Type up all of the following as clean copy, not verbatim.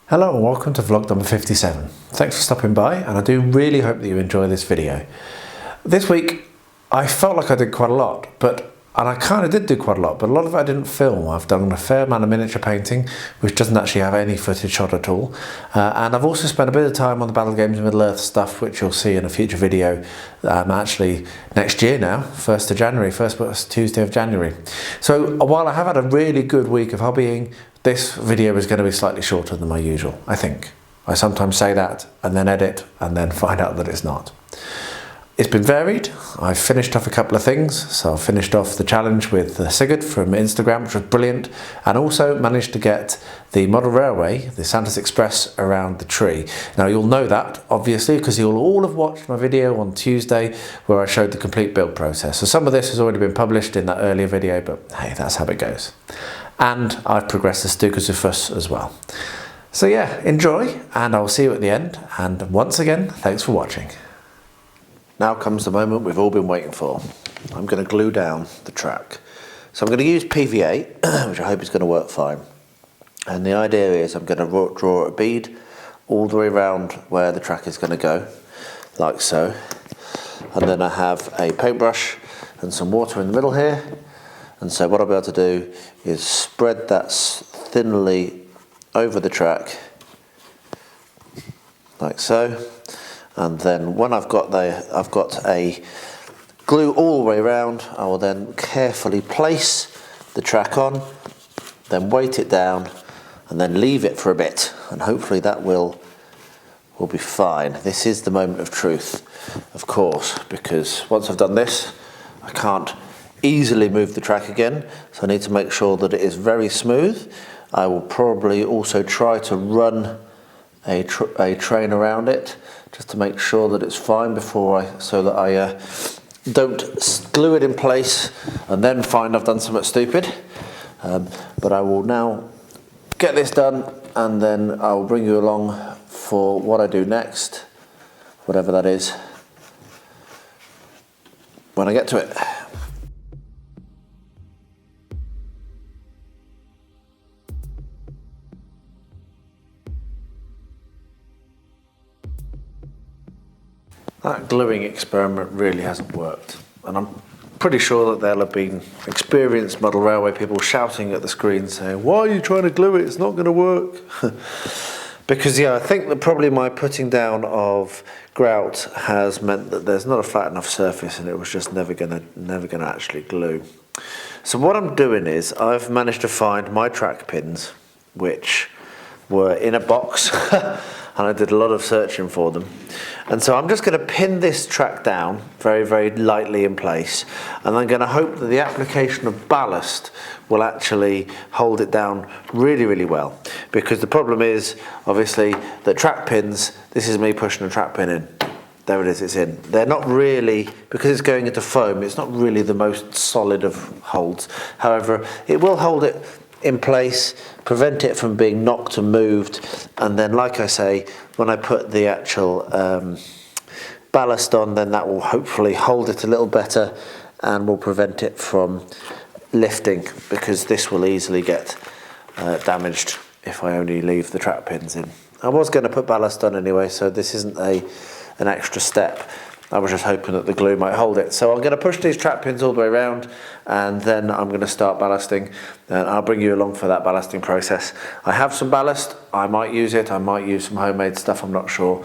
Hello and welcome to vlog number 57. Thanks for stopping by, and I do really hope that you enjoy this video. This week I felt like I did quite a lot, and I kind of did do quite a lot, but a lot of it I didn't film. I've done a fair amount of miniature painting, which doesn't actually have any footage shot at all. And I've also spent a bit of time on the Battle Games Middle Earth stuff, which you'll see in a future video actually next year now, 1st of January, first Tuesday of January. So while I have had a really good week of hobbying, this video is going to be slightly shorter than my usual, I think. I sometimes say that and then edit and then find out that it's not. It's been varied. I've finished off a couple of things. So I finished off the challenge with Sigurd from Instagram, which was brilliant, and also managed to get the model railway, the Santa's Express, around the tree. Now you'll know that obviously because you'll all have watched my video on Tuesday where I showed the complete build process. So some of this has already been published in that earlier video, but hey, that's how it goes. And I've progressed the Stukas with us as well. So yeah, enjoy, and I'll see you at the end. And once again, thanks for watching. Now comes the moment we've all been waiting for. I'm going to glue down the track. So I'm going to use PVA, which I hope is going to work fine. And the idea is I'm going to draw a bead all the way around where the track is going to go, like so. And then I have a paintbrush and some water in the middle here. And so what I'll be able to do is spread that thinly over the track, like so. And then when I've got a glue all the way around, I will then carefully place the track on, then weight it down, and then leave it for a bit. And hopefully that will be fine. This is the moment of truth, of course, because once I've done this, I can't easily move the track again, so I need to make sure that it is very smooth. I will probably also try to run a train around it just to make sure that it's fine so that I don't glue it in place and then find I've done something stupid. But I will now get this done, and then I will bring you along for what I do next, whatever that is, when I get to it. That gluing experiment really hasn't worked, and I'm pretty sure that there'll have been experienced model railway people shouting at the screen saying, "Why are you trying to glue it? It's not going to work." Because yeah, I think that probably my putting down of grout has meant that there's not a flat enough surface, and it was just never gonna actually glue. So what I'm doing is I've managed to find my track pins, which were in a box. And I did a lot of searching for them. And so I'm just going to pin this track down very, very lightly in place. And I'm going to hope that the application of ballast will actually hold it down really, really well. Because the problem is, obviously, that track pins, this is me pushing a track pin in. There it is, it's in. They're not really, because it's going into foam, it's not really the most solid of holds. However, it will hold it in place, prevent it from being knocked and moved, and then, like I say, when I put the actual ballast on, then that will hopefully hold it a little better and will prevent it from lifting, because this will easily get damaged if I only leave the track pins in. I was going to put ballast on anyway, so this isn't an extra step. I was just hoping that the glue might hold it. So I'm going to push these track pins all the way around, and then I'm going to start ballasting, and I'll bring you along for that ballasting process. I have some ballast, I might use it, I might use some homemade stuff, I'm not sure.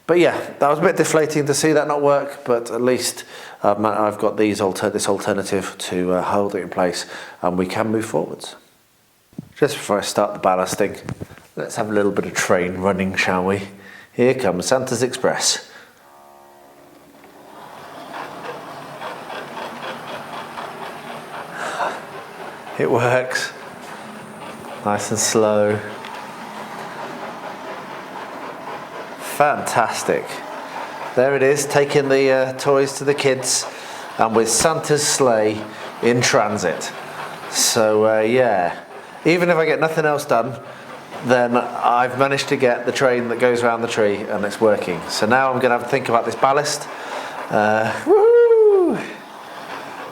But yeah, that was a bit deflating to see that not work, but at least I've got this alternative to hold it in place, and we can move forwards. Just before I start the ballasting, let's have a little bit of train running, shall we? Here comes Santa's Express. It works, nice and slow. Fantastic. There it is, taking the toys to the kids, and with Santa's sleigh in transit. So yeah, even if I get nothing else done, then I've managed to get the train that goes around the tree and it's working. So now I'm going to have to think about this ballast. Woohoo!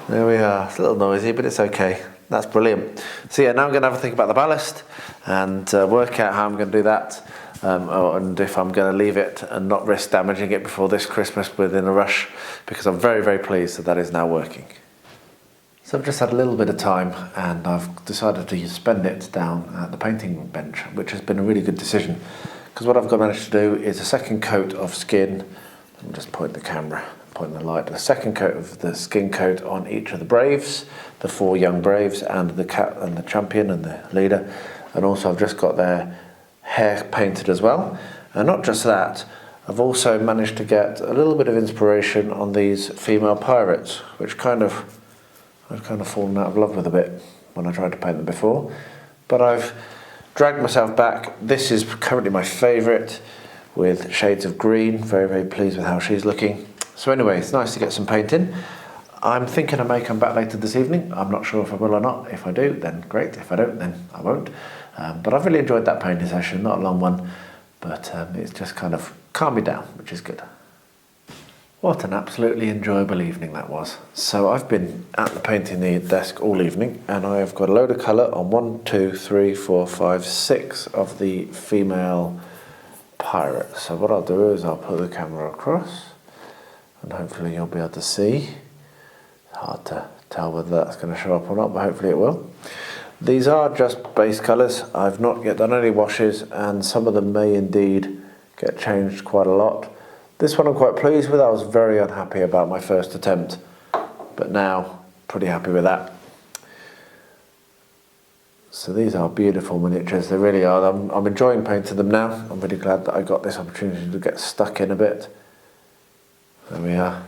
There we are. It's a little noisy, but it's okay. That's brilliant. So yeah, now I'm going to have to think about the ballast and work out how I'm going to do that, and if I'm going to leave it and not risk damaging it before this Christmas within a rush, because I'm very, very pleased that that is now working. So I've just had a little bit of time and I've decided to spend it down at the painting bench, which has been a really good decision, because what I've managed to do is a second coat of skin. Let me just point the camera, point the light. A second coat of the skin coat on each of the Braves, the 4 young Braves, and the cat and the champion and the leader. And also I've just got their hair painted as well. And not just that, I've also managed to get a little bit of inspiration on these female pirates, which I've kind of fallen out of love with a bit when I tried to paint them before. But I've dragged myself back. This is currently my favourite, with shades of green. Very, very pleased with how she's looking. So anyway, it's nice to get some painting. I'm thinking I may come back later this evening. I'm not sure if I will or not. If I do, then great. If I don't, then I won't. But I've really enjoyed that painting session. Not a long one, but it's just kind of calmed me down, which is good. What an absolutely enjoyable evening that was. So I've been at the painting the desk all evening, and I have got a load of colour on 1, 2, 3, 4, 5, 6 of the female pirates. So what I'll do is I'll put the camera across, and hopefully you'll be able to see. It's hard to tell whether that's going to show up or not, but hopefully it will. These are just base colours. I've not yet done any washes, and some of them may indeed get changed quite a lot. This one I'm quite pleased with. I was very unhappy about my first attempt, but now pretty happy with that. So these are beautiful miniatures, they really are. I'm enjoying painting them now. I'm really glad that I got this opportunity to get stuck in a bit. There we are.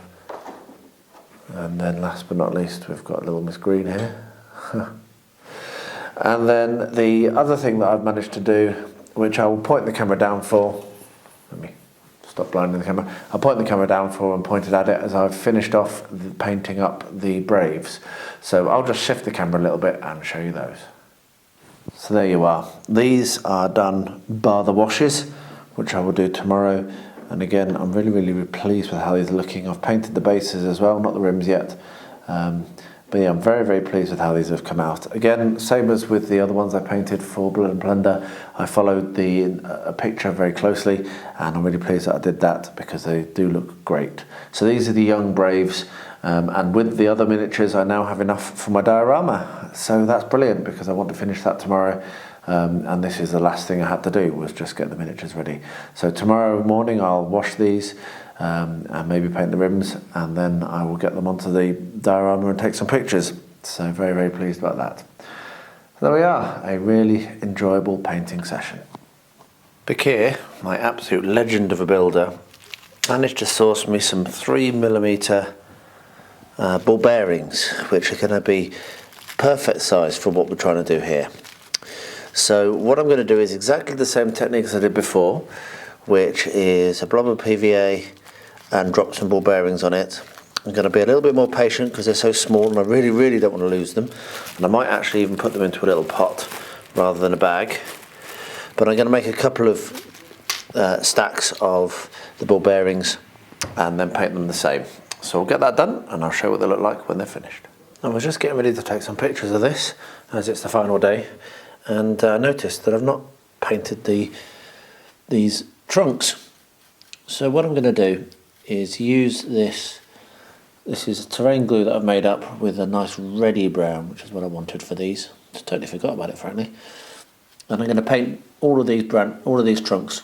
And then last but not least, we've got little Miss Green here. And then the other thing that I've managed to do, which I will point the camera down for, let me stop blinding the camera. I'll point the camera down for and point it at it as I've finished off painting up the Braves. So I'll just shift the camera a little bit and show you those. So there you are. These are done bar the washes, which I will do tomorrow. And again, I'm really, really pleased with how these are looking. I've painted the bases as well, not the rims yet. But yeah, I'm very, very pleased with how these have come out. Again, same as with the other ones I painted for Blood and Plunder, I followed a picture very closely, and I'm really pleased that I did that because they do look great. So these are the young Braves, and with the other miniatures I now have enough for my diorama. So that's brilliant because I want to finish that tomorrow. And this is the last thing I had to do, was just get the miniatures ready. So tomorrow morning I'll wash these, and maybe paint the rims, and then I will get them onto the diorama and take some pictures. So very, very pleased about that. There we are, a really enjoyable painting session. Bakir, my absolute legend of a builder, managed to source me some 3mm ball bearings, which are going to be perfect size for what we're trying to do here. So what I'm going to do is exactly the same technique as I did before, which is a blob of PVA and drop some ball bearings on it. I'm going to be a little bit more patient because they're so small and I really, really don't want to lose them. And I might actually even put them into a little pot rather than a bag. But I'm going to make a couple of stacks of the ball bearings and then paint them the same. So we'll get that done and I'll show what they look like when they're finished. I was just getting ready to take some pictures of this as it's the final day, and I noticed that I've not painted these trunks. So what I'm going to do is use this. This is terrain glue that I've made up with a nice reddy brown, which is what I wanted for these. Just totally forgot about it, frankly. And I'm going to paint all of these trunks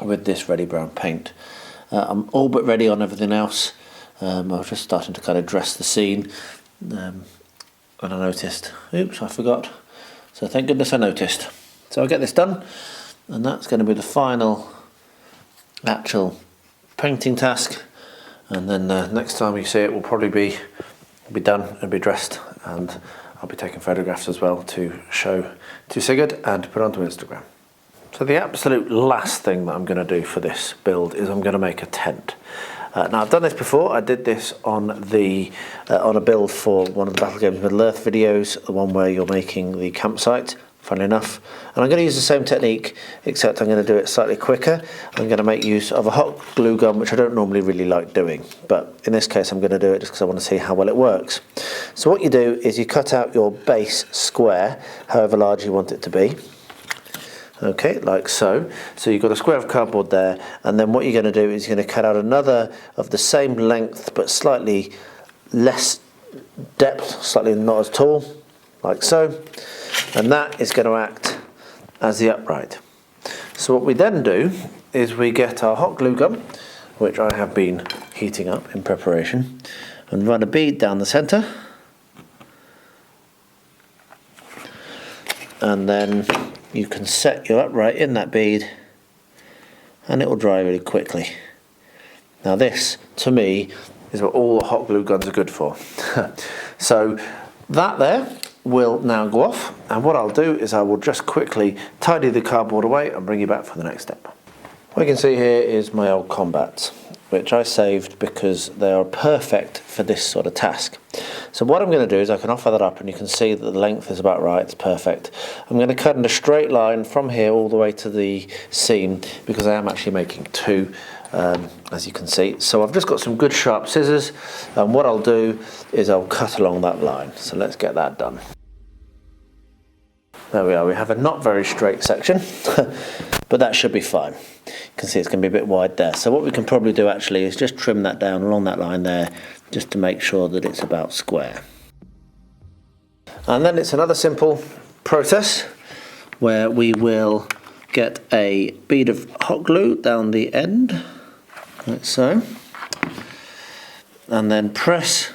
with this reddy brown paint. I'm all but ready on everything else. I was just starting to kind of dress the scene, and I noticed, oops, I forgot. So thank goodness I noticed. So I'll get this done, and that's going to be the final actual painting task. And then next time you see it will probably be done and be dressed, and I'll be taking photographs as well to show to Sigurd and put onto Instagram. So the absolute last thing that I'm going to do for this build is I'm going to make a tent. Now I've done this before. I did this on a build for one of the Battle Games Middle Earth videos, the one where you're making the campsite. funnily enough. And I'm going to use the same technique, except I'm going to do it slightly quicker. I'm going to make use of a hot glue gun, which I don't normally really like doing, but in this case I'm going to do it just because I want to see how well it works. So what you do is you cut out your base square, however large you want it to be. Okay, like so. So you've got a square of cardboard there, and then what you're going to do is you're going to cut out another of the same length but slightly less depth, slightly not as tall, like so, and that is going to act as the upright. So what we then do is we get our hot glue gun, which I have been heating up in preparation, and run a bead down the centre, and then you can set your upright in that bead and it will dry really quickly. Now this, to me, is what all the hot glue guns are good for. So that there will now go off, and what I'll do is I will just quickly tidy the cardboard away and bring you back for the next step. What you can see here is my old combats, which I saved because they are perfect for this sort of task. So what I'm going to do is I can offer that up, and you can see that the length is about right, it's perfect. I'm going to cut in a straight line from here all the way to the seam, because I am actually making two, as you can see. So I've just got some good sharp scissors, and what I'll do is I'll cut along that line. So let's get that done. There we are, we have a not very straight section, but that should be fine. You can see it's going to be a bit wide there. So what we can probably do actually is just trim that down along that line there, just to make sure that it's about square. And then it's another simple process where we will get a bead of hot glue down the end, like so, and then press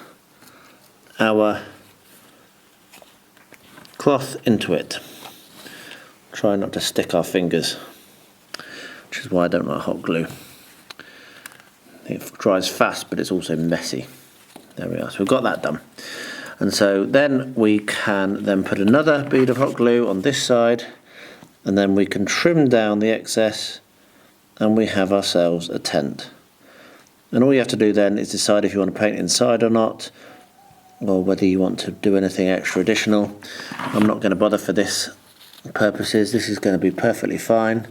our cloth into it. Try not to stick our fingers, which is why I don't like hot glue. It dries fast, but it's also messy. There we are, so we've got that done. And so then we can then put another bead of hot glue on this side, and then we can trim down the excess, and we have ourselves a tent. And all you have to do then is decide if you want to paint inside or not, or whether you want to do anything extra additional. I'm not going to bother for this purposes, this is going to be perfectly fine.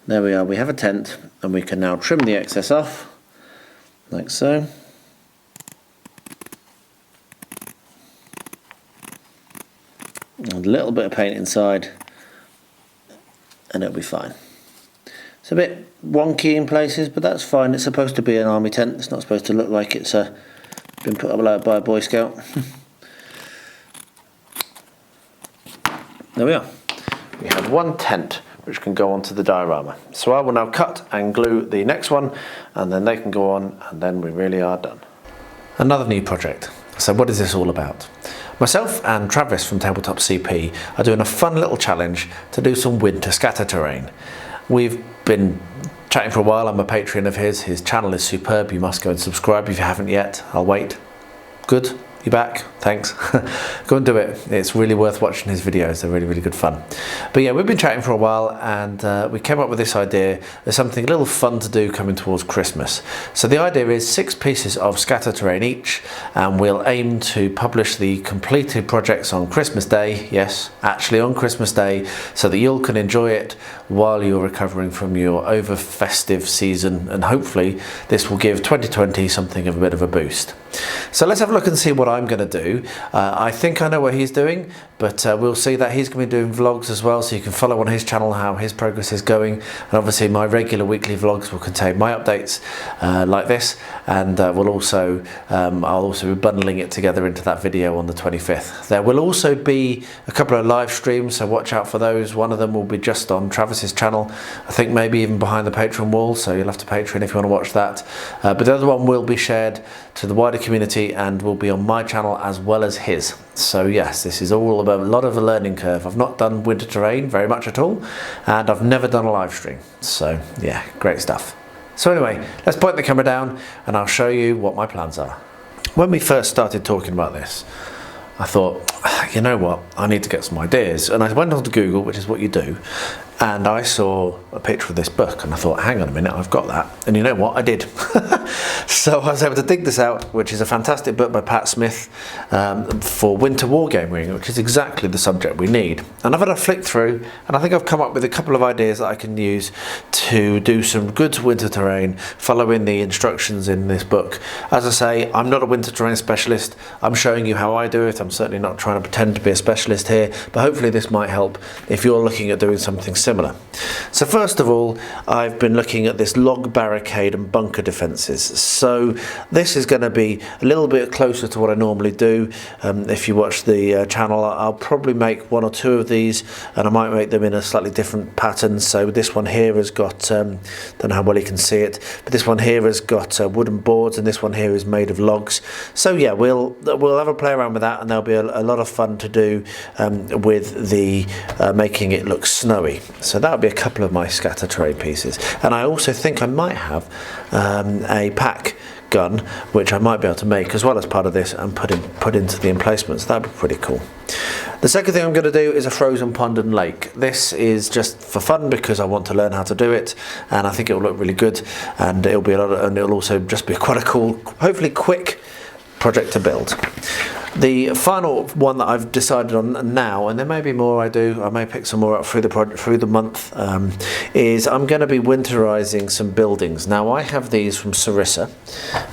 There we are, we have a tent, and we can now trim the excess off, like so. A little bit of paint inside, and it'll be fine. It's a bit wonky in places, but that's fine. It's supposed to be an army tent. It's not supposed to look like it's been put up by a Boy Scout. There we are. We have one tent which can go onto the diorama. So I will now cut and glue the next one, and then they can go on, and then we really are done. Another new project. So what is this all about? Myself and Travis from Tabletop CP are doing a fun little challenge to do some winter scatter terrain. We've been chatting for a while. I'm a Patreon of his. His channel is superb. You must go and subscribe if you haven't yet. I'll wait. Good. You back? Thanks. Go and do it. It's really worth watching his videos. They're really, really good fun. But yeah, we've been chatting for a while, and we came up with this idea. There's something a little fun to do coming towards Christmas. So the idea is 6 pieces of scatter terrain each, and we'll aim to publish the completed projects on Christmas Day. Yes, actually on Christmas Day, so that you all can enjoy it while you're recovering from your over festive season, and hopefully this will give 2020 something of a bit of a boost. So let's have a look and see what I'm going to do. I think I know what he's doing, but we'll see that he's going to be doing vlogs as well, so you can follow on his channel how his progress is going. And obviously my regular weekly vlogs will contain my updates like this, and I'll also be bundling it together into that video on the 25th. There will also be a couple of live streams, so watch out for those. One of them will be just on Travis's channel, I think maybe even behind the Patreon wall, so you'll have to Patreon if you want to watch that. But the other one will be shared to the wider community and will be on my channel as well as his. So yes, this is all about a lot of a learning curve. I've not done winter terrain very much at all, and I've never done a live stream. So yeah, great stuff. So anyway, let's point the camera down and I'll show you what my plans are. When we first started talking about this, I thought, you know what, I need to get some ideas. And I went on to Google, which is what you do, and I saw a picture of this book and I thought, hang on a minute, I've got that. And you know what, I did. So I was able to dig this out, which is a fantastic book by Pat Smith for winter wargaming, which is exactly the subject we need. And I've had a flick through, and I think I've come up with a couple of ideas that I can use to do some good winter terrain following the instructions in this book. As I say, I'm not a winter terrain specialist. I'm showing you how I do it. I'm certainly not trying to pretend to be a specialist here, but hopefully this might help if you're looking at doing something similar. So first of all, I've been looking at this log barricade and bunker defences. So this is going to be a little bit closer to what I normally do. If you watch the channel, I'll probably make one or two of these, and I might make them in a slightly different pattern. So this one here has got, don't know how well you can see it, but this one here has got wooden boards, and this one here is made of logs. So yeah, we'll have a play around with that, and there'll be a lot of fun to do with the making it look snowy. So that'll be a couple of my scatter terrain pieces. And I also think I might have a pack gun, which I might be able to make as well as part of this and put into the emplacements. That'd be pretty cool. The second thing I'm going to do is a frozen pond and lake. This is just for fun because I want to learn how to do it, and I think it will look really good, and it'll be and it'll also just be quite a cool, hopefully quick project to build. The final one that I've decided on now, and there may be more I do, I may pick some more up through the month, is I'm going to be winterizing some buildings. Now I have these from Sarissa,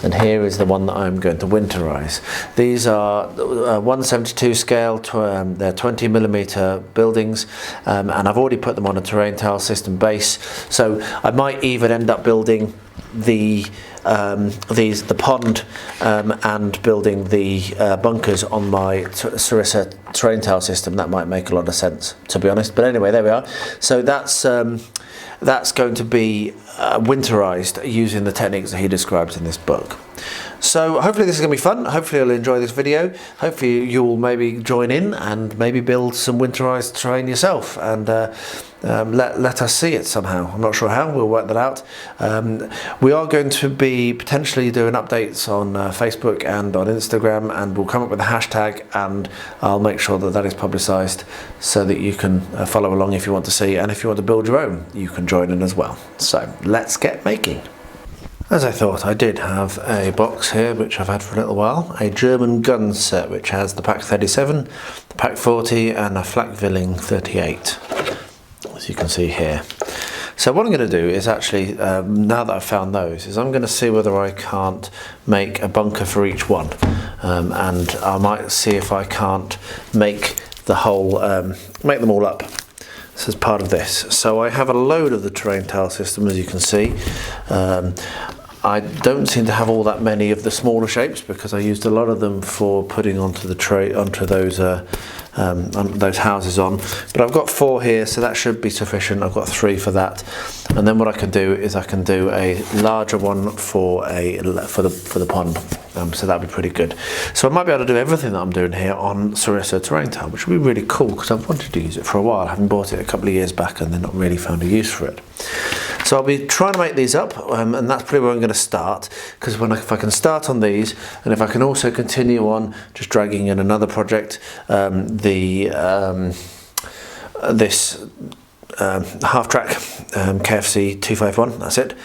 and here is the one that I'm going to winterize. These are 172 scale, they're 20mm buildings, and I've already put them on a terrain tile system base, so I might even end up building the pond and building the bunkers on my Sarissa terrain tile system. That might make a lot of sense, to be honest. But anyway, there we are. So that's going to be winterized using the techniques that he describes in this book. So hopefully this is going to be fun. Hopefully you'll enjoy this video. Hopefully you'll maybe join in and maybe build some winterized terrain yourself, and let us see it somehow. I'm not sure how, we'll work that out. We are going to be potentially doing updates on Facebook and on Instagram, and we'll come up with a hashtag, and I'll make sure that that is publicised so that you can follow along if you want to see, and if you want to build your own, you can join in as well. So let's get making. As I thought, I did have a box here which I've had for a little while, a German gun set which has the Pak 37, the Pak 40 and a Flak-Willing 38, as you can see here. So what I'm going to do is actually, now that I've found those, is I'm going to see whether I can't make a bunker for each one, and I might see if I can't make the whole, make them all up. This is part of this. So I have a load of the terrain tile system, as you can see. I don't seem to have all that many of the smaller shapes because I used a lot of them for putting onto the tray, onto those houses on. But I've got 4 here, so that should be sufficient. I've got 3 for that, and then what I can do is I can do a larger one for the pond. So that'd be pretty good. So I might be able to do everything that I'm doing here on Sarissa terrain tile, which would be really cool because I've wanted to use it for a while. I haven't bought it a couple of years back and then not really found a use for it. So I'll be trying to make these up, and that's probably where I'm going to start, because if I can start on these, and if I can also continue on just dragging in another project, this half-track KFC 251, that's it,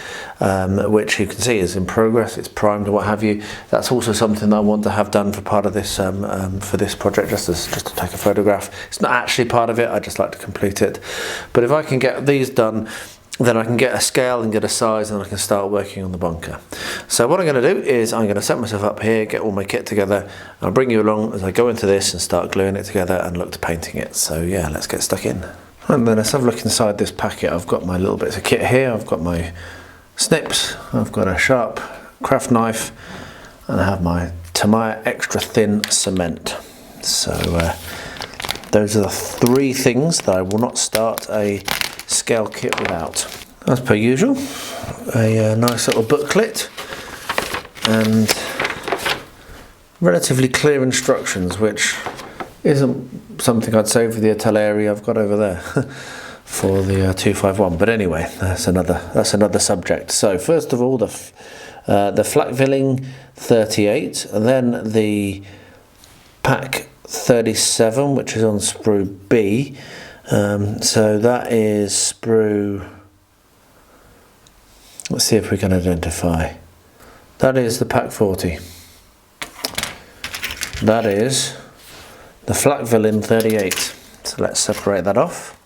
which you can see is in progress, it's primed and what have you. That's also something that I want to have done for part of this, for this project, just to take a photograph. It's not actually part of it, I just like to complete it. But if I can get these done, then I can get a scale and get a size, and I can start working on the bunker. So what I'm going to do is I'm going to set myself up here, get all my kit together, and I'll bring you along as I go into this and start gluing it together and look to painting it. So yeah, let's get stuck in. And then let's have a look inside this packet. I've got my little bits of kit here. I've got my snips, I've got a sharp craft knife, and I have my Tamiya extra thin cement. So those are the 3 things that I will not start a scale kit without. As per usual, a nice little booklet and relatively clear instructions, which isn't something I'd say for the artillery I've got over there for the 251. But anyway, that's another subject. So first of all, the Flak-Willing 38, and then the Pak 37, which is on sprue B. So that is sprue. Let's see if we can identify. That is the Pak 40. That is the Flak Villain 38. So let's separate that off.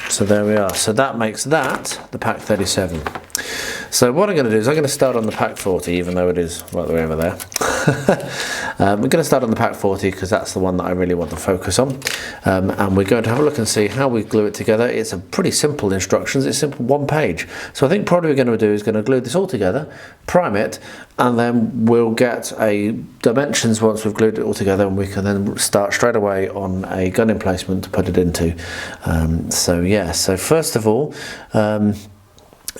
So there we are. So that makes that the Pak 37. So what I'm going to do is I'm going to start on the Pak 40, even though it is right the way over there. We're going to start on the Pak 40 because that's the one that I really want to focus on. And we're going to have a look and see how we glue it together. It's a pretty simple instructions. It's simple, one page. So I think probably what we're going to do is going to glue this all together, prime it, and then we'll get a dimensions once we've glued it all together, and we can then start straight away on a gun emplacement to put it into. So yeah, so first of all,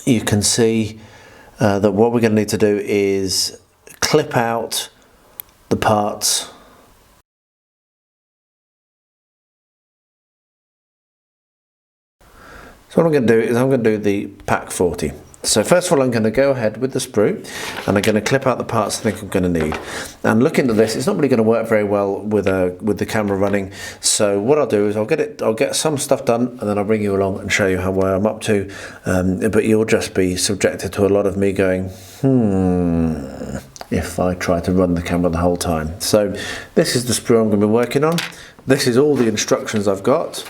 you can see that what we're going to need to do is clip out the parts. So what I'm going to do is I'm going to do the Pak 40. So first of all, I'm going to go ahead with the sprue and I'm going to clip out the parts I think I'm going to need. And looking at this, it's not really going to work very well with the camera running. So what I'll do is I'll get some stuff done, and then I'll bring you along and show you where I'm up to. But you'll just be subjected to a lot of me going, if I try to run the camera the whole time. So this is the sprue I'm going to be working on. This is all the instructions I've got.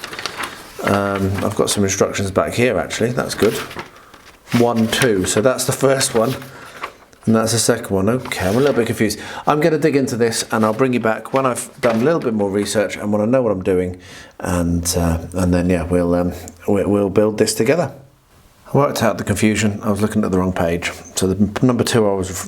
I've got some instructions back here actually, that's good. 1, 2, so that's the first one, and that's the second one. Okay, I'm a little bit confused. I'm going to dig into this, and I'll bring you back when I've done a little bit more research and when I know what I'm doing, and then yeah, we'll build this together. I worked out the confusion. I was looking at the wrong page. So the number 2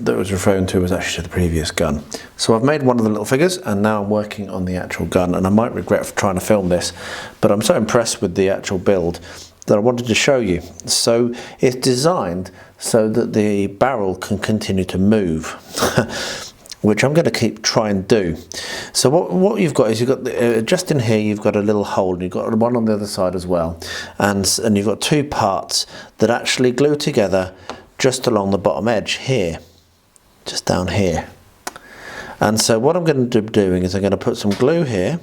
that I was referring to was actually to the previous gun. So I've made one of the little figures, and now I'm working on the actual gun, and I might regret for trying to film this, but I'm so impressed with the actual build that I wanted to show you. So it's designed so that the barrel can continue to move, which I'm going to keep trying to do. So what you've got is you've got just in here you've got a little hole, and you've got one on the other side as well, and you've got 2 parts that actually glue together just along the bottom edge here, just down here. And so what I'm going to be doing is I'm going to put some glue here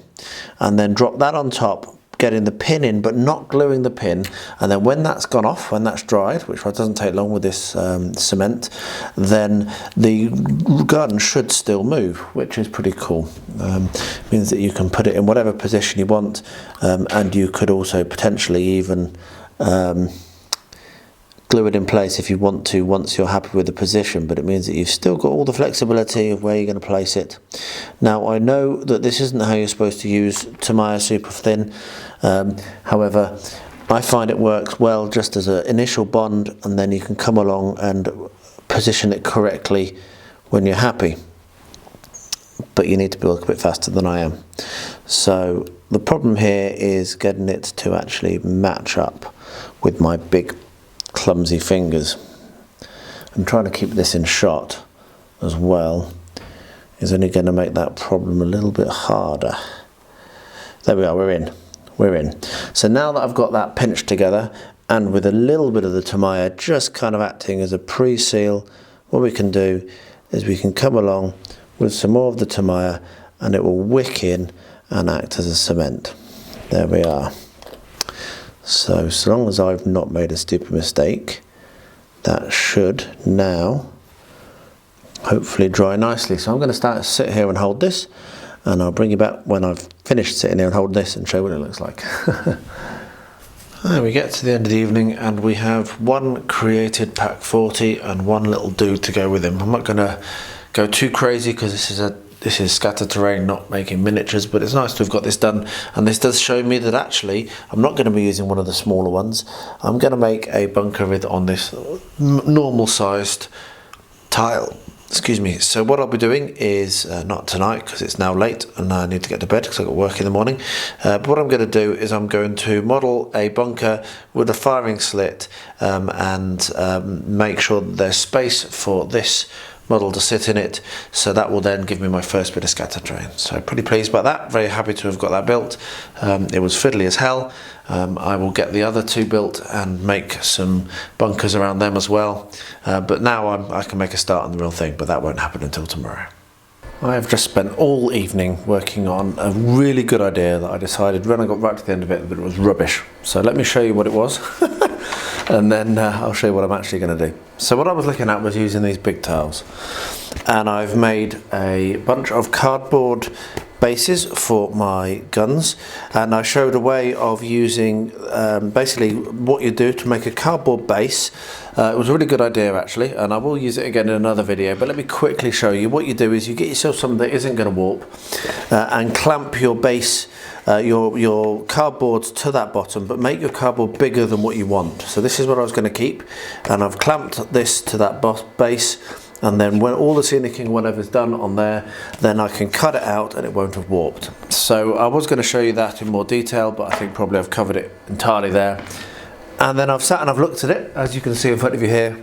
and then drop that on top, getting the pin in but not gluing the pin, and then when that's gone off, when that's dried, which doesn't take long with this cement, then the gun should still move, which is pretty cool. Means that you can put it in whatever position you want, and you could also potentially even glue it in place if you want to once you're happy with the position, but it means that you've still got all the flexibility of where you're going to place it. Now I know that this isn't how you're supposed to use Tamiya super thin, however I find it works well just as an initial bond, and then you can come along and position it correctly when you're happy, but you need to be a little bit faster than I am. So the problem here is getting it to actually match up with my big clumsy fingers. I'm trying to keep this in shot as well, is only going to make that problem a little bit harder. There we are, we're in. So now that I've got that pinched together, and with a little bit of the Tamiya just kind of acting as a pre-seal, what we can do is we can come along with some more of the Tamiya, and it will wick in and act as a cement. There we are. So long as I've not made a stupid mistake, that should now hopefully dry nicely. So I'm going to sit here and hold this, and I'll bring you back when I've finished sitting here and holding this and show what it looks like. There we get to the end of the evening, and we have one created Pak 40 and one little dude to go with him. I'm not going to go too crazy because this is scattered terrain, not making miniatures, but it's nice to have got this done, and this does show me that actually I'm not going to be using one of the smaller ones. I'm going to make a bunker with on this normal sized tile. Excuse me. So what I'll be doing is, not tonight because it's now late and I need to get to bed because I've got work in the morning, but what I'm going to do is I'm going to model a bunker with a firing slit, and make sure that there's space for this model to sit in it, so that will then give me my first bit of scatter terrain. So pretty pleased about that, very happy to have got that built. It was fiddly as hell. I will get the other 2 built and make some bunkers around them as well, but now I can make a start on the real thing, but that won't happen until tomorrow. I have just spent all evening working on a really good idea that I decided when I got right to the end of it that it was rubbish. So let me show you what it was and then I'll show you what I'm actually going to do. So what I was looking at was using these big tiles, and I've made a bunch of cardboard bases for my guns, and I showed a way of using basically what you do to make a cardboard base. It was a really good idea actually, and I will use it again in another video, but let me quickly show you. What you do is you get yourself something that isn't going to warp and clamp your base, your cardboard to that bottom, but make your cardboard bigger than what you want. So this is what I was going to keep, and I've clamped this to that base, and then when all the scenicking whatever's done on there, then I can cut it out and it won't have warped. So I was going to show you that in more detail, but I think probably I've covered it entirely there. And then I've sat and I've looked at it, as you can see in front of you here.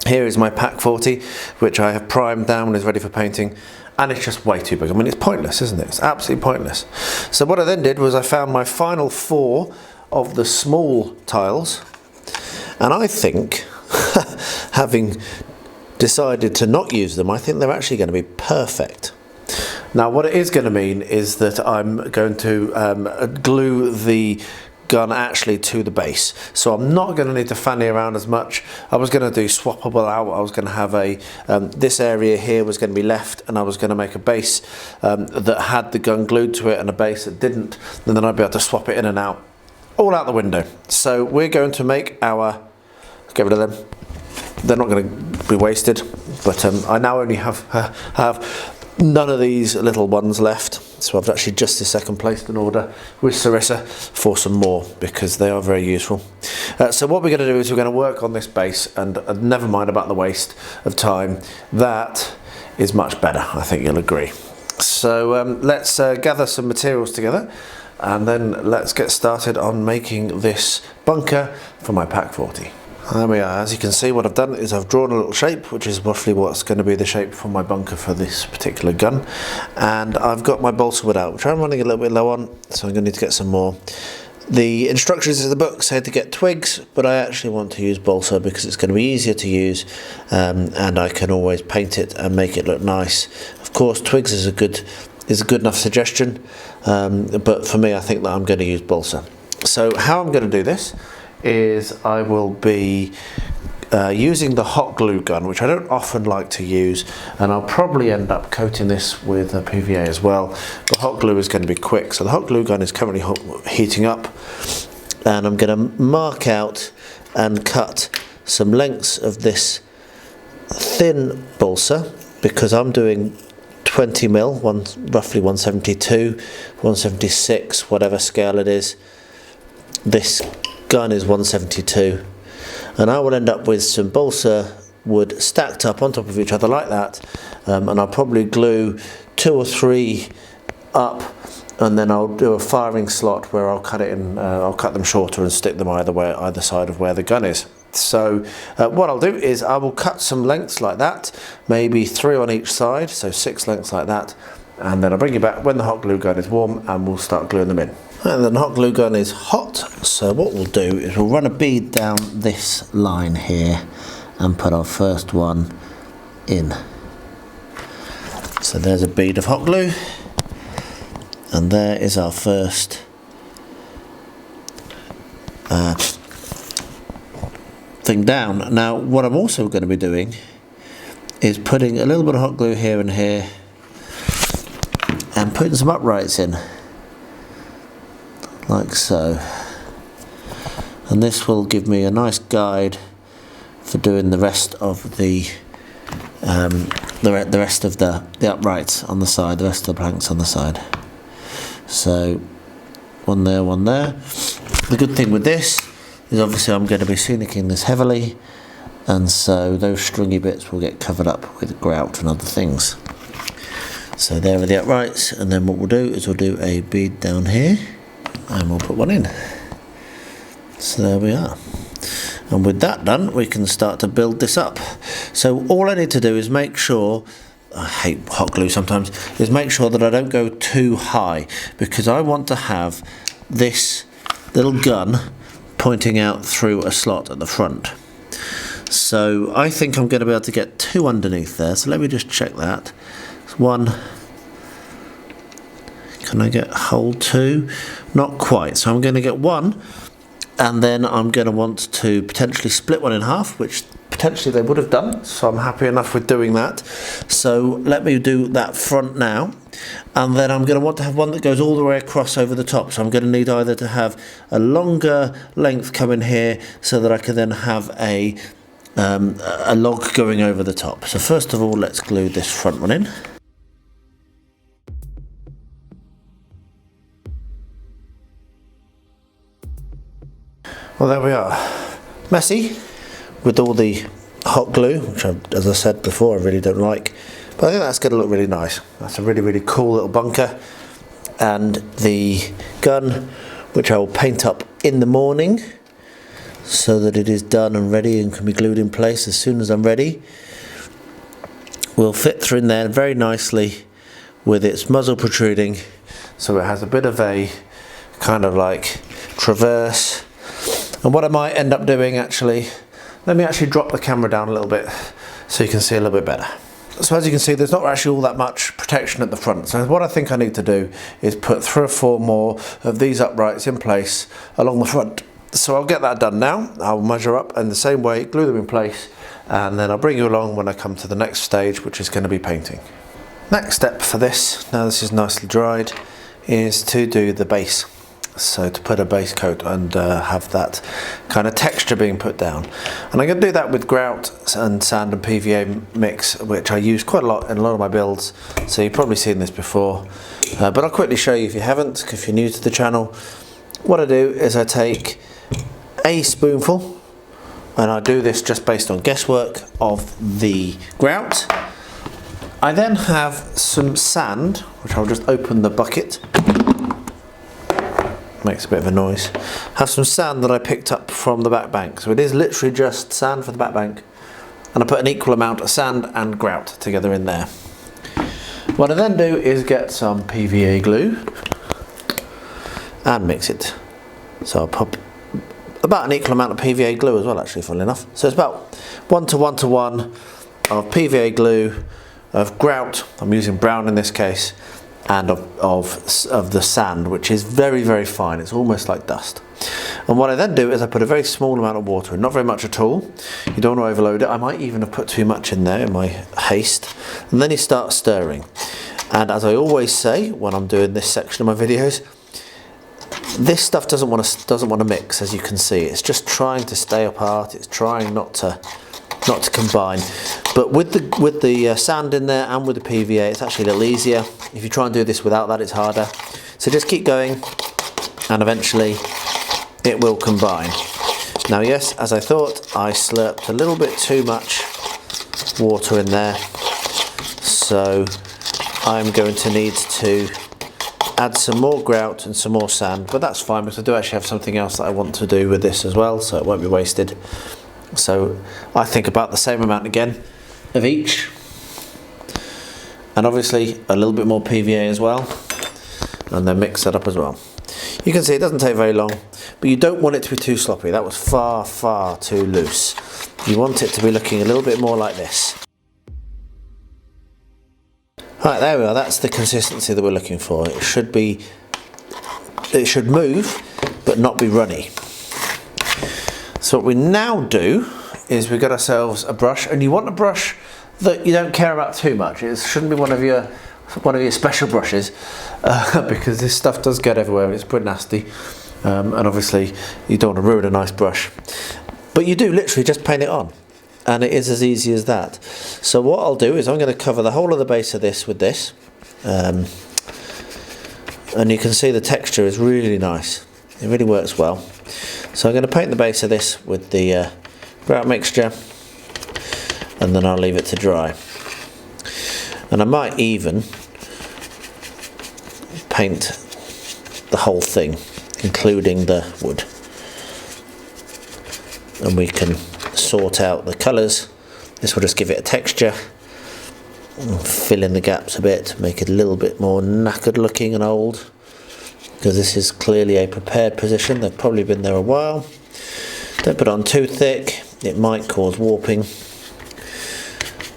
Here is my Pack 40, which I have primed down and is ready for painting, and it's just way too big. I mean, it's pointless, isn't it? It's absolutely pointless. So what I then did was I found my final 4 of the small tiles, and I think, having decided to not use them, I think they're actually going to be perfect. Now what it is going to mean is that I'm going to glue the gun actually to the base, so I'm not going to need to fanny around as much. I was going to do swappable out. I was going to have a this area here was going to be left, and I was going to make a base that had the gun glued to it and a base that didn't, and then I'd be able to swap it in and out, all out the window. So we're going to make our, get rid of them, they're not going to be wasted, but I now only have none of these little ones left, so I've actually just this second placed an order with Sarissa for some more because they are very useful. So what we're going to do is we're going to work on this base, and never mind about the waste of time, that is much better, I think you'll agree. So let's gather some materials together, and then let's get started on making this bunker for my Pack 40. There we are. As you can see, what I've done is I've drawn a little shape, which is roughly what's going to be the shape for my bunker for this particular gun, and I've got my balsa wood out, which I'm running a little bit low on, so I'm going to need to get some more. The instructions in the book say to get twigs, but I actually want to use balsa because it's going to be easier to use, and I can always paint it and make it look nice. Of course, twigs is a good enough suggestion, but for me, I think that I'm going to use balsa. So how I'm going to do this is I will be using the hot glue gun, which I don't often like to use, and I'll probably end up coating this with a PVA as well. The hot glue is going to be quick, so the hot glue gun is currently heating up, and I'm going to mark out and cut some lengths of this thin balsa because I'm doing 20mm, roughly 172, 176, whatever scale it is. This gun is 172, and I will end up with some balsa wood stacked up on top of each other like that, and I'll probably glue 2 or 3 up, and then I'll do a firing slot where I'll cut it in. I'll cut them shorter and stick them either side of where the gun is. So what I'll do is I will cut some lengths like that, maybe 3 on each side, so 6 lengths like that, and then I'll bring you back when the hot glue gun is warm and we'll start gluing them in. And the hot glue gun is hot, so what we'll do is we'll run a bead down this line here and put our first one in. So there's a bead of hot glue, and there is our first thing down. Now what I'm also going to be doing is putting a little bit of hot glue here and here and putting some uprights in, like so, and this will give me a nice guide for doing the rest of the rest of the uprights on the side, the rest of the planks on the side. So one there, one there. The good thing with this is obviously I'm going to be scenicking this heavily, and so those stringy bits will get covered up with grout and other things. So there are the uprights, and then what we'll do is we'll do a bead down here and we'll put one in. So there we are, and with that done we can start to build this up. So all I need to do is make sure, I hate hot glue sometimes, is make sure that I don't go too high, because I want to have this little gun pointing out through a slot at the front. So I think I'm going to be able to get 2 underneath there, so let me just check that. 1. Can I get hold 2? Not quite. So I'm going to get 1, and then I'm going to want to potentially split one in half, which potentially they would have done. So I'm happy enough with doing that. So let me do that front now, and then I'm going to want to have one that goes all the way across over the top. So I'm going to need either to have a longer length coming here, so that I can then have a log going over the top. So first of all, let's glue this front one in. Well, there we are. Messy with all the hot glue, which as I said before, I really don't like. But I think that's going to look really nice. That's a really, really cool little bunker. And the gun, which I will paint up in the morning, so that it is done and ready and can be glued in place as soon as I'm ready, will fit through in there very nicely with its muzzle protruding. So it has a bit of a kind of like traverse. And what I might end up doing, actually, let me actually drop the camera down a little bit so you can see a little bit better. So as you can see, there's not actually all that much protection at the front. So what I think I need to do is put 3 or 4 more of these uprights in place along the front. So I'll get that done now. I'll measure up in the same way, glue them in place, and then I'll bring you along when I come to the next stage, which is going to be painting. Next step for this, now this is nicely dried, is to do the base. So to put a base coat and have that kind of texture being put down. And I'm going to do that with grout and sand and PVA mix, which I use quite a lot in a lot of my builds. So you've probably seen this before, but I'll quickly show you if you haven't, if you're new to the channel. What I do is I take a spoonful, and I do this just based on guesswork, of the grout. I then have some sand, which I'll just open the bucket. Makes a bit of a noise. Have some sand that I picked up from the back bank. So it is literally just sand for the back bank. And I put an equal amount of sand and grout together in there. What I then do is get some PVA glue and mix it. So I'll pop about an equal amount of PVA glue as well, actually, funnily enough. So it's about 1 to 1 to 1 of PVA glue, of grout, I'm using brown in this case, and of the sand, which is very, very fine. It's almost like dust. And what I then do is I put a very small amount of water in, not very much at all. You don't want to overload it. I might even have put too much in there in my haste. And then you start stirring. And as I always say when I'm doing this section of my videos, this stuff doesn't want to mix, as you can see. It's just trying to stay apart. It's trying not to combine. But with the sand in there and with the PVA, it's actually a little easier. If you try and do this without that, it's harder. So just keep going, and eventually it will combine. Now, yes, as I thought, I slurped a little bit too much water in there, so I'm going to need to add some more grout and some more sand, but that's fine because I do actually have something else that I want to do with this as well, so it won't be wasted. So I think about the same amount again of each, and obviously a little bit more PVA as well, and then mix that up as well. You can see it doesn't take very long, but you don't want it to be too sloppy. That was far, far too loose. You want it to be looking a little bit more like this. Right, there we are. That's the consistency that we're looking for. It should move, but not be runny. So what we now do is we've got ourselves a brush, and you want a brush that you don't care about too much. It shouldn't be one of your special brushes, because this stuff does get everywhere. It's pretty nasty, and obviously you don't want to ruin a nice brush. But you do literally just paint it on, and it is as easy as that. So what I'll do is I'm going to cover the whole of the base of this with this, and you can see the texture is really nice. It really works well. So I'm going to paint the base of this with the grout mixture, and then I'll leave it to dry. And I might even paint the whole thing, including the wood, and we can sort out the colours. This will just give it a texture, fill in the gaps a bit, make it a little bit more knackered looking and old, because this is clearly a prepared position. They've probably been there a while. Don't put it on too thick, it might cause warping,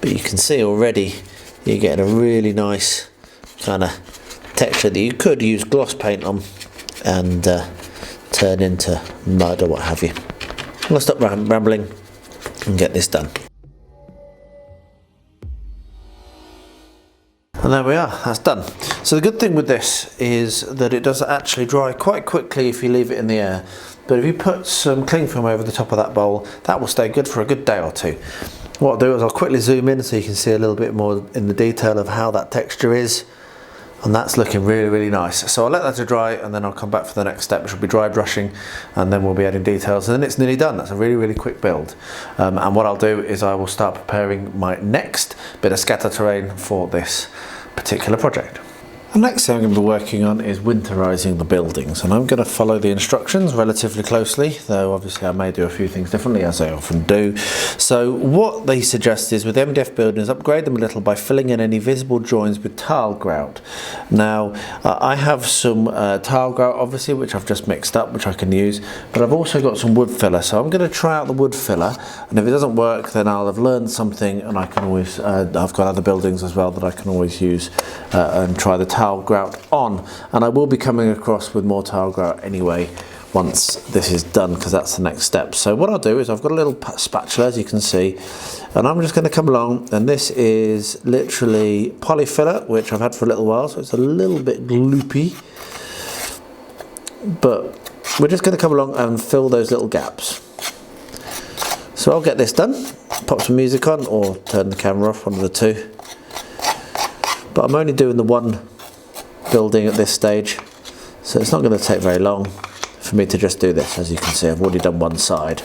but you can see already you're getting a really nice kind of texture that you could use gloss paint on and turn into mud or what have you. I'll stop rambling and get this done. And there we are, that's done. So the good thing with this is that it does actually dry quite quickly if you leave it in the air. But if you put some cling film over the top of that bowl, that will stay good for a good day or two. What I'll do is I'll quickly zoom in so you can see a little bit more in the detail of how that texture is. And that's looking really, really nice. So I'll let that to dry and then I'll come back for the next step, which will be dry brushing, and then we'll be adding details, and then it's nearly done. That's a really, really quick build. And what I'll do is I will start preparing my next bit of scatter terrain for this particular project. The next thing I'm going to be working on is winterizing the buildings, and I'm going to follow the instructions relatively closely, though obviously I may do a few things differently, as I often do. So what they suggest is with MDF buildings, upgrade them a little by filling in any visible joins with tile grout. Now I have some tile grout obviously, which I've just mixed up, which I can use, but I've also got some wood filler, so I'm going to try out the wood filler, and if it doesn't work then I'll have learned something, and I can always, I've got other buildings as well that I can always use and try the tile grout on, and I will be coming across with more tile grout anyway once this is done, because that's the next step. So what I'll do is I've got a little spatula, as you can see, and I'm just going to come along, and this is literally polyfiller, which I've had for a little while, so it's a little bit gloopy, but we're just going to come along and fill those little gaps. So I'll get this done, pop some music on or turn the camera off, one of the two, but I'm only doing the one building at this stage, so it's not going to take very long for me to just do this. As you can see, I've already done one side,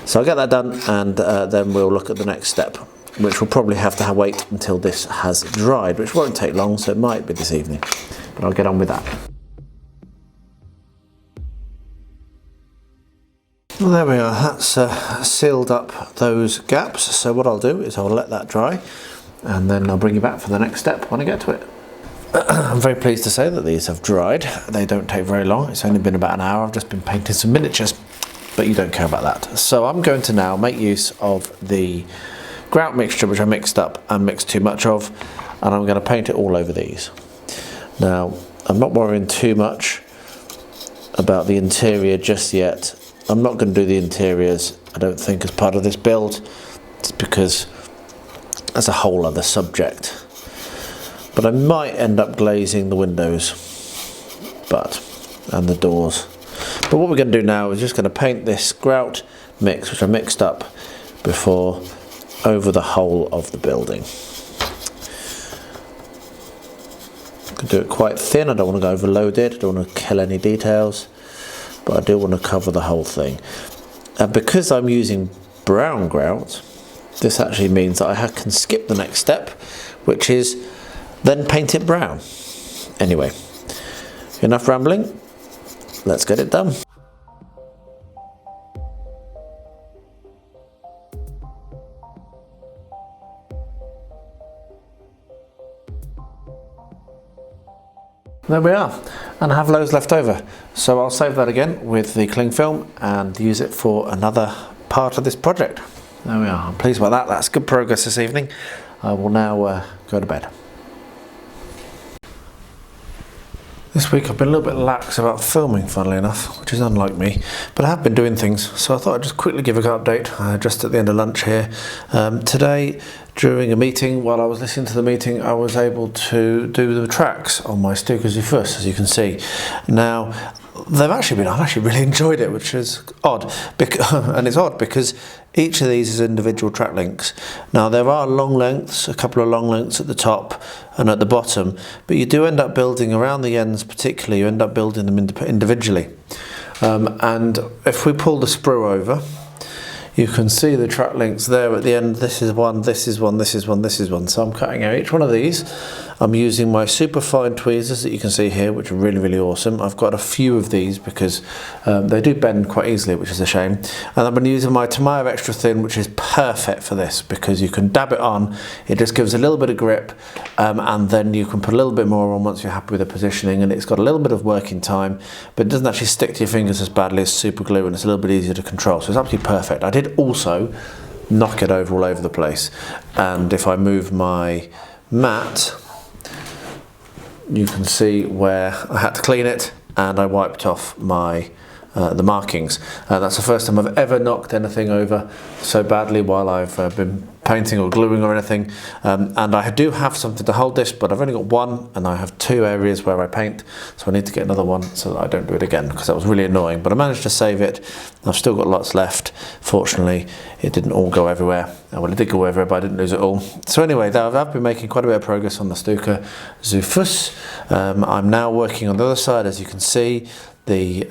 so I'll get that done, and then we'll look at the next step, which will probably have to wait until this has dried, which won't take long, so it might be this evening, but I'll get on with that. Well, there we are, that's sealed up those gaps. So what I'll do is I'll let that dry, and then I'll bring you back for the next step when I get to it. I'm very pleased to say that these have dried. They don't take very long. It's only been about an hour. I've just been painting some miniatures, but you don't care about that. So I'm going to now make use of the grout mixture, which I mixed up and mixed too much of, and I'm going to paint it all over these. Now, I'm not worrying too much about the interior just yet. I'm not going to do the interiors, I don't think, as part of this build. It's because that's a whole other subject. But I might end up glazing the windows and the doors. But what we're going to do now is just going to paint this grout mix, which I mixed up before, over the whole of the building. I can do it quite thin. I don't want to go overload it, I don't want to kill any details, but I do want to cover the whole thing. And because I'm using brown grout, this actually means that I can skip the next step, which is then paint it brown. Anyway, enough rambling, let's get it done. There we are, and I have loads left over, so I'll save that again with the cling film and use it for another part of this project. There we are, I'm pleased about that. That's good progress this evening. I will now go to bed. This week I've been a little bit lax about filming, funnily enough, which is unlike me, but I have been doing things, so I thought I'd just quickly give an update just at the end of lunch here. Today, during a meeting, while I was listening to the meeting, I was able to do the tracks on my Stuka, as you can see. Now, I've actually really enjoyed it, which is odd, and it's odd because each of these is individual track links. Now there are long lengths, a couple of long lengths at the top and at the bottom, but you do end up building around the ends particularly, you end up building them individually. And if we pull the sprue over, you can see the track links there at the end. This is one, this is one, this is one, this is one. So I'm cutting out each one of these. I'm using my super fine tweezers that you can see here, which are really, really awesome. I've got a few of these because they do bend quite easily, which is a shame. And I've been using my Tamiya extra thin, which is perfect for this because you can dab it on. It just gives a little bit of grip, and then you can put a little bit more on once you're happy with the positioning, and it's got a little bit of working time, but it doesn't actually stick to your fingers as badly as super glue, and it's a little bit easier to control. So it's absolutely perfect. I did also knock it over all over the place, and if I move my mat, you can see where I had to clean it, and I wiped off my the markings. That's the first time I've ever knocked anything over so badly while I've been painting or gluing or anything. And I do have something to hold this, but I've only got one, and I have 2 areas where I paint, so I need to get another one so that I don't do it again, because that was really annoying. But I managed to save it. I've still got lots left. Fortunately, it didn't all go everywhere. Well, it did go everywhere, but I didn't lose it all. So anyway, I've been making quite a bit of progress on the Stuka Zufus. I'm now working on the other side. As you can see, the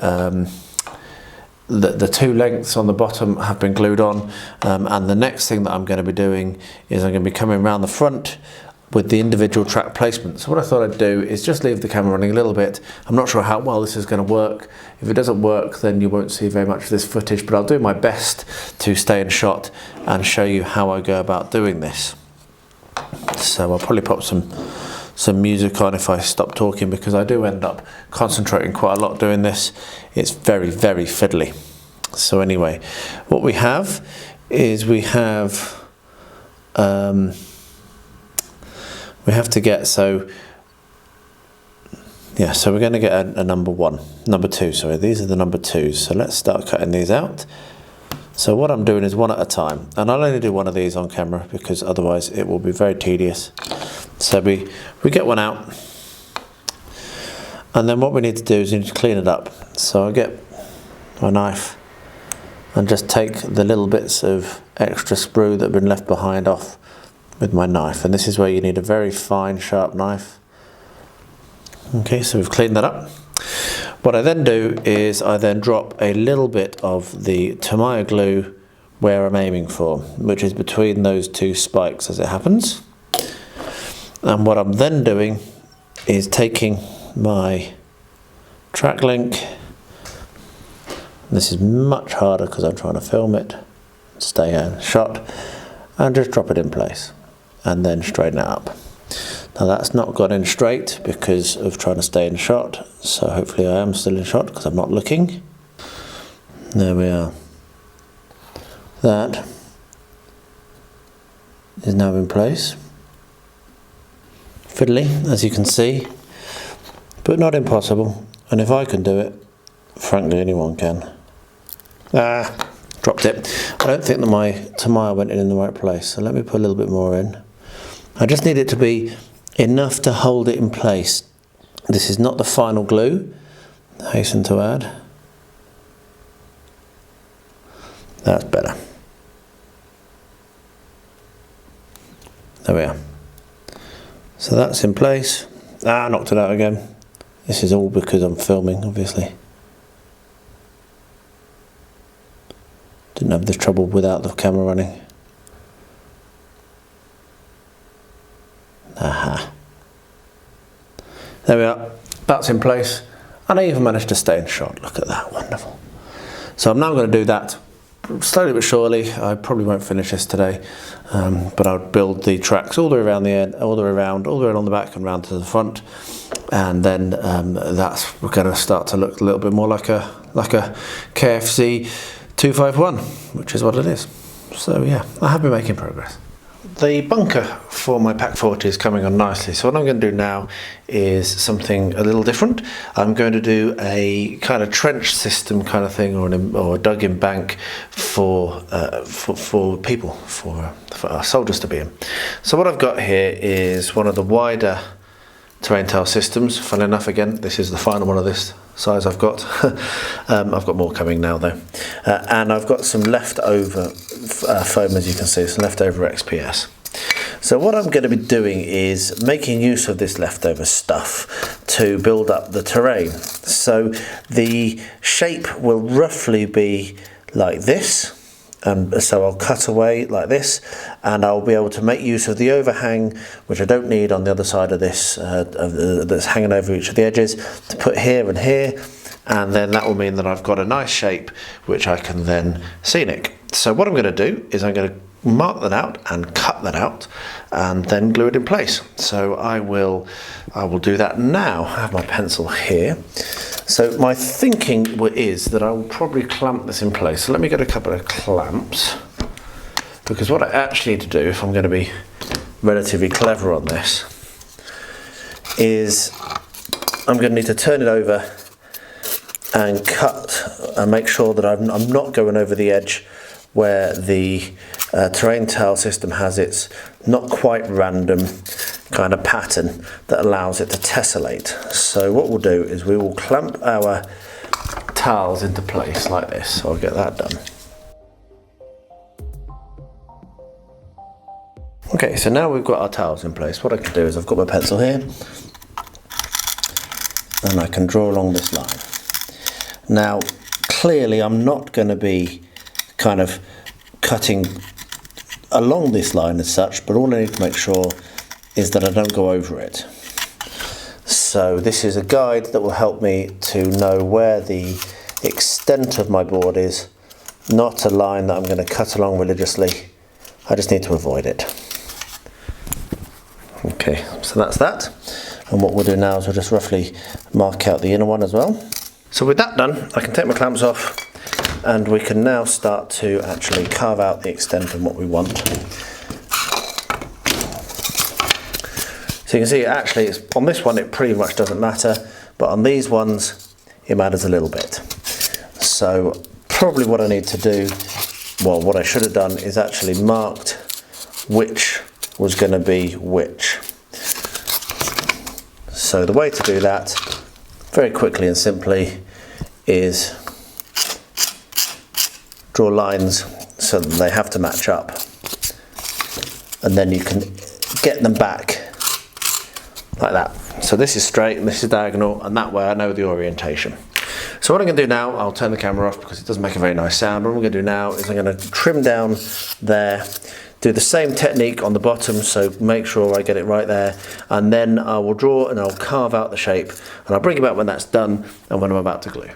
2 lengths on the bottom have been glued on, and the next thing that I'm going to be doing is I'm going to be coming around the front with the individual track placement. So what I thought I'd do is just leave the camera running a little bit. I'm not sure how well this is going to work. If it doesn't work, then you won't see very much of this footage, but I'll do my best to stay in shot and show you how I go about doing this. So I'll probably pop some music on if I stop talking, because I do end up concentrating quite a lot doing this. It's very, very fiddly. So anyway, what we have is we have to get, so we're going to get a number 2, sorry, these are the number 2s. So let's start cutting these out. So what I'm doing is one at a time, and I'll only do one of these on camera because otherwise it will be very tedious. So we get one out, and then what we need to do is we need to clean it up. So I get my knife and just take the little bits of extra sprue that have been left behind off with my knife, and this is where you need a very fine, sharp knife. Okay, so we've cleaned that up. What I then do is I then drop a little bit of the Tamiya glue where I'm aiming for, which is between those 2 spikes as it happens. And what I'm then doing is taking my track link. This is much harder because I'm trying to film it, stay in shot, and just drop it in place and then straighten it up. Now that's not gone in straight because of trying to stay in shot, so hopefully I am still in shot because I'm not looking. There we are. That is now in place. Fiddly, as you can see, but not impossible, and if I can do it, frankly anyone can. Dropped it. I don't think that my Tamiya went in the right place, so let me put a little bit more in. I just need it to be enough to hold it in place. This is not the final glue, hasten to add. That's better. There we are. So that's in place. I knocked it out again. This is all because I'm filming, obviously. Didn't have this trouble without the camera running. Aha. There we are. That's in place. And I even managed to stay in shot. Look at that, wonderful. So I'm now going to do that slowly but surely. I probably won't finish this today, but I'll build the tracks all the way around the end, all the way along the back and round to the front, and then that's going to start to look a little bit more like a KFC 251, which is what it is. So yeah, I have been making progress. The bunker for my Pak 40 is coming on nicely, so what I'm going to do now is something a little different. I'm going to do a kind of trench system kind of thing, or a dug-in bank for people, for our soldiers to be in. So what I've got here is one of the wider terrain tile systems. Funnily enough, again, this is the final one of this size I've got. I've got more coming now though, and I've got some leftover foam, as you can see, some leftover XPS. So what I'm going to be doing is making use of this leftover stuff to build up the terrain. So the shape will roughly be like this. So I'll cut away like this, and I'll be able to make use of the overhang, which I don't need on the other side of this, that's hanging over each of the edges, to put here and here, and then that will mean that I've got a nice shape which I can then scenic. So what I'm going to do is I'm going to mark that out and cut that out and then glue it in place. So I will do that now. I have my pencil here. So my thinking is that I will probably clamp this in place. So let me get a couple of clamps, because what I actually need to do, if I'm going to be relatively clever on this is I'm going to need to turn it over and cut and make sure that I'm not going over the edge where the terrain tile system has its not quite random kind of pattern that allows it to tessellate. So what we'll do is we will clamp our tiles into place like this. So I'll get that done. Okay, so now we've got our tiles in place. What I can do is I've got my pencil here and I can draw along this line. Now, clearly I'm not going to be kind of cutting along this line as such, but all I need to make sure is that I don't go over it. So this is a guide that will help me to know where the extent of my board is, not a line that I'm going to cut along religiously. I just need to avoid it. Okay, so that's that. And what we'll do now is we'll just roughly mark out the inner one as well. So with that done, I can take my clamps off and we can now start to actually carve out the extent of what we want. So you can see actually it's, on this one it pretty much doesn't matter, but on these ones it matters a little bit. So probably what I need to do, well what I should have done is actually marked which was going to be which. So the way to do that very quickly and simply is draw lines so that they have to match up, and then you can get them back like that. So this is straight and this is diagonal, and that way I know the orientation. So what I'm going to do now, I'll turn the camera off because it doesn't make a very nice sound. What I'm going to do now is I'm going to trim down there, do the same technique on the bottom, so make sure I get it right there, and then I will draw and I'll carve out the shape, and I'll bring it back when that's done and when I'm about to glue.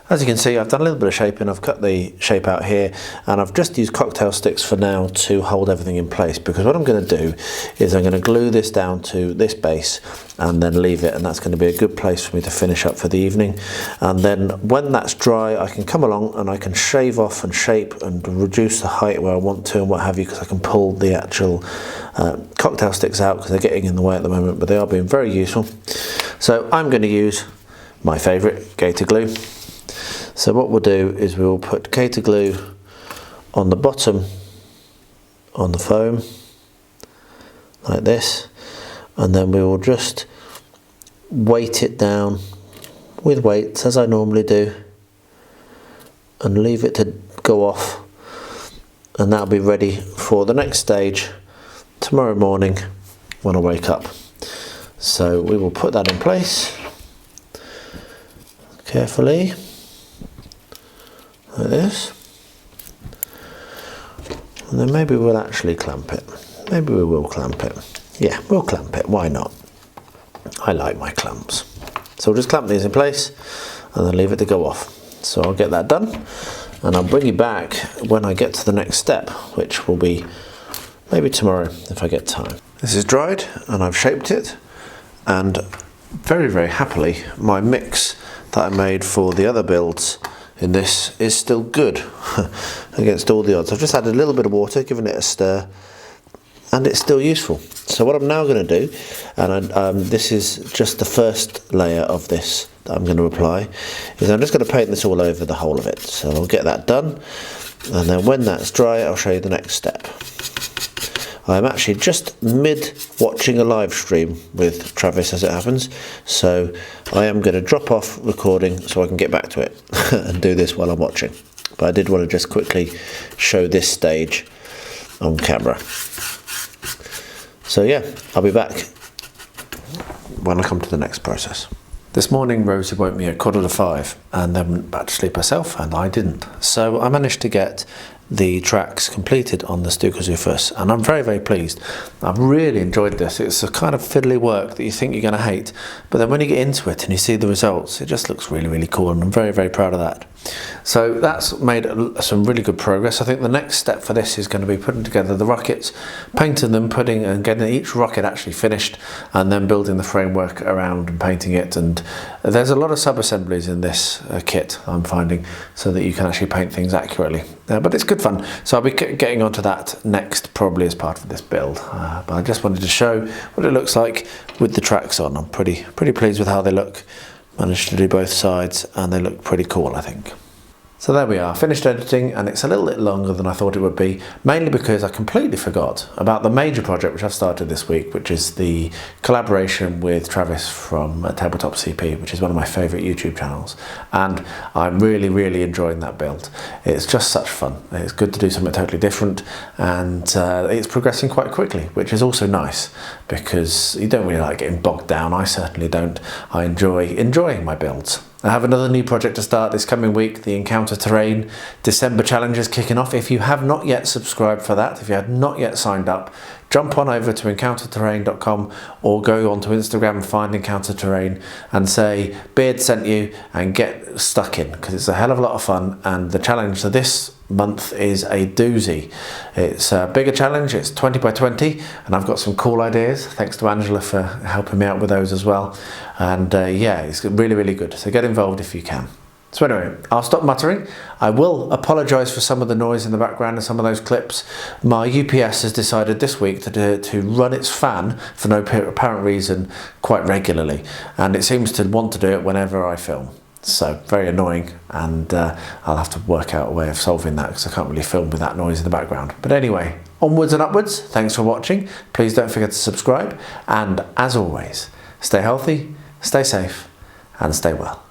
As you can see, I've done a little bit of shaping. I've cut the shape out here, and I've just used cocktail sticks for now to hold everything in place, because what I'm going to do is I'm going to glue this down to this base and then leave it, and that's going to be a good place for me to finish up for the evening. And then when that's dry, I can come along and I can shave off and shape and reduce the height where I want to and what have you, because I can pull the actual cocktail sticks out because they're getting in the way at the moment, but they are being very useful. So I'm going to use my favourite, gator glue. So what we'll do is we will put gator glue on the bottom on the foam like this, and then we will just weight it down with weights as I normally do and leave it to go off, and that'll be ready for the next stage tomorrow morning when I wake up. So we will put that in place carefully like this, and then maybe we'll actually clamp it. Maybe we will clamp it. Yeah, we'll clamp it, why not? I like my clamps. So we'll just clamp these in place and then leave it to go off. So I'll get that done and I'll bring you back when I get to the next step, which will be maybe tomorrow if I get time. This is dried and I've shaped it, and very, very happily my mix that I made for the other builds in this is still good against all the odds. I've just added a little bit of water, given it a stir, and it's still useful. So what I'm now going to do, and this is just the first layer of this that I'm going to apply, is I'm just going to paint this all over the whole of it. So I'll get that done, and then when that's dry I'll show you the next step. I'm actually just mid watching a live stream with Travis as it happens, so I am going to drop off recording so I can get back to it and do this while I'm watching. But I did want to just quickly show this stage on camera. So yeah, I'll be back when I come to the next process. This morning Rosie woke me at 4:45 and then went back to sleep herself, and I didn't. So I managed to get the tracks completed on the Stuka Zufus, and I'm very, very pleased. I've really enjoyed this. It's a kind of fiddly work that you think you're going to hate, but then when you get into it and you see the results, it just looks really, really cool, and I'm very, very proud of that. So that's made some really good progress. I think the next step for this is going to be putting together the rockets, painting them, putting and getting each rocket actually finished, and then building the framework around and painting it. And there's a lot of sub-assemblies in this kit, I'm finding, so that you can actually paint things accurately. But it's good good fun. So I'll be getting onto that next, probably as part of this build. But I just wanted to show what it looks like with the tracks on. I'm pretty pleased with how they look. Managed to do both sides and they look pretty cool, I think. So there we are, finished editing, and it's a little bit longer than I thought it would be, mainly because I completely forgot about the major project which I've started this week, which is the collaboration with Travis from Tabletop CP, which is one of my favourite YouTube channels, and I'm really enjoying that build. It's just such fun. It's good to do something totally different, and it's progressing quite quickly, which is also nice, because you don't really like getting bogged down. I certainly don't. I enjoy enjoying my builds. I have another new project to start this coming week, the Encounter Terrain December challenge is kicking off. If you have not yet subscribed for that, if you have not yet signed up, jump on over to encounterterrain.com or go onto Instagram and find Encounter Terrain and say Beard sent you and get stuck in, because it's a hell of a lot of fun, and the challenge for this month is a doozy. It's a bigger challenge, it's 20 by 20, and I've got some cool ideas. Thanks to Angela for helping me out with those as well. And yeah, it's really good. So get involved if you can. So anyway, I'll stop muttering. I will apologise for some of the noise in the background and some of those clips. My UPS has decided this week to run its fan for no apparent reason quite regularly, and it seems to want to do it whenever I film. So very annoying, and I'll have to work out a way of solving that, because I can't really film with that noise in the background. But anyway, onwards and upwards. Thanks for watching. Please don't forget to subscribe, and as always, stay healthy, stay safe, and stay well.